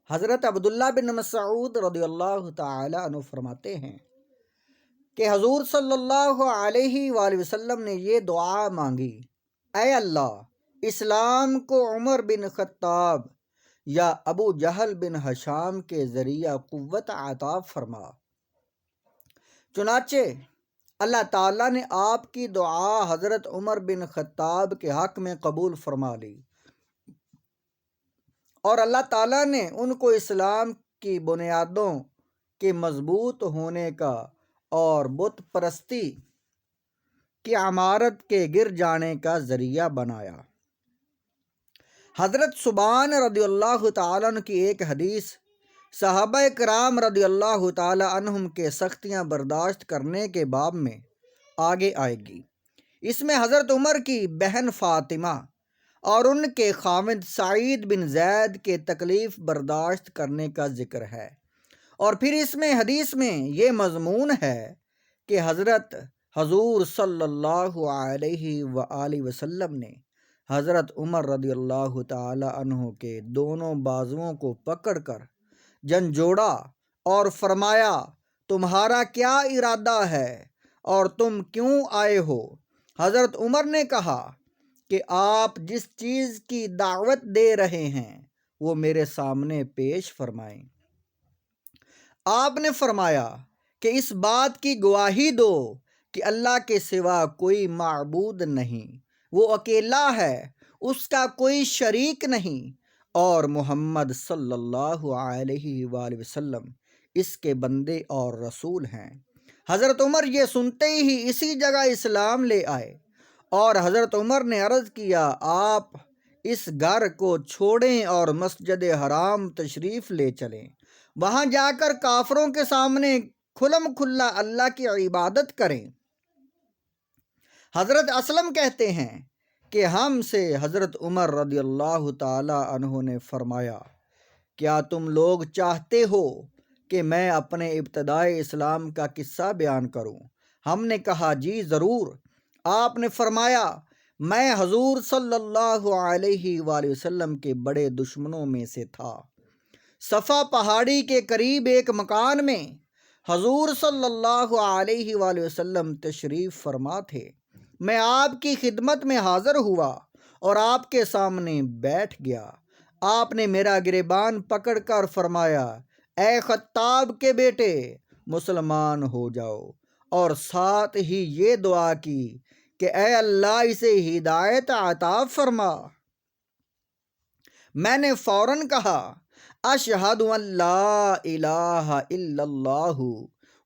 حضرت عبداللہ بن مسعود رضی اللہ تعالی عنہ فرماتے ہیں کہ حضور صلی اللہ علیہ وآلہ وسلم نے یہ دعا مانگی: اے اللہ، اسلام کو عمر بن خطاب یا ابو جہل بن ہشام کے ذریعہ قوت عطا فرما۔ چنانچہ اللہ تعالیٰ نے آپ کی دعا حضرت عمر بن خطاب کے حق میں قبول فرما لی، اور اللہ تعالیٰ نے ان کو اسلام کی بنیادوں کے مضبوط ہونے کا اور بت پرستی کی عمارت کے گر جانے کا ذریعہ بنایا۔ حضرت ثوبان رضی اللہ تعالیٰ عنہ کی ایک حدیث صحابہ کرام رضی اللہ تعالیٰ عنہم کے سختیاں برداشت کرنے کے باب میں آگے آئے گی۔ اس میں حضرت عمر کی بہن فاطمہ اور ان کے خاوند سعید بن زید کے تکلیف برداشت کرنے کا ذکر ہے، اور پھر اس میں حدیث میں یہ مضمون ہے کہ حضرت حضور صلی اللہ علیہ وآلہ وسلم نے حضرت عمر رضی اللہ تعالی عنہ کے دونوں بازوؤں کو پکڑ کر جھنجھوڑا اور فرمایا: تمہارا کیا ارادہ ہے اور تم کیوں آئے ہو؟ حضرت عمر نے کہا کہ آپ جس چیز کی دعوت دے رہے ہیں وہ میرے سامنے پیش فرمائیں۔ آپ نے فرمایا کہ اس بات کی گواہی دو کہ اللہ کے سوا کوئی معبود نہیں، وہ اکیلا ہے، اس کا کوئی شریک نہیں، اور محمد صلی اللہ علیہ وآلہ وسلم اس کے بندے اور رسول ہیں۔ حضرت عمر یہ سنتے ہی اسی جگہ اسلام لے آئے، اور حضرت عمر نے عرض کیا: آپ اس گھر کو چھوڑیں اور مسجد حرام تشریف لے چلیں، وہاں جا کر کافروں کے سامنے کھلم کھلا اللہ کی عبادت کریں۔ حضرت اسلم کہتے ہیں کہ ہم سے حضرت عمر رضی اللہ تعالی عنہ نے فرمایا: کیا تم لوگ چاہتے ہو کہ میں اپنے ابتدائے اسلام کا قصہ بیان کروں؟ ہم نے کہا: جی ضرور۔ آپ نے فرمایا: میں حضور صلی اللہ علیہ وآلہ وسلم کے بڑے دشمنوں میں سے تھا۔ صفا پہاڑی کے قریب ایک مکان میں حضور صلی اللہ علیہ وآلہ وسلم تشریف فرما تھے۔ میں آپ کی خدمت میں حاضر ہوا اور آپ کے سامنے بیٹھ گیا۔ آپ نے میرا گریبان پکڑ کر فرمایا: اے خطاب کے بیٹے، مسلمان ہو جاؤ، اور ساتھ ہی یہ دعا کی کہ اے اللہ اسے ہدایت عطا فرما۔ میں نے فوراً کہا: اشہد ان لا الہ الا اللہ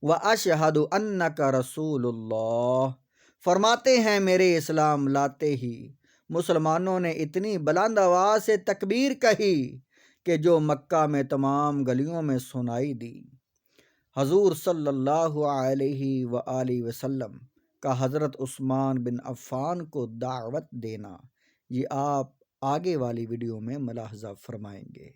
و اشہد انک رسول اللہ۔ فرماتے ہیں میرے اسلام لاتے ہی مسلمانوں نے اتنی بلند آواز سے تکبیر کہی کہ جو مکہ میں تمام گلیوں میں سنائی دی۔ حضور صلی اللہ علیہ وآلہ وسلم کا حضرت عثمان بن عفان کو دعوت دینا، یہ آپ آگے والی ویڈیو میں ملاحظہ فرمائیں گے۔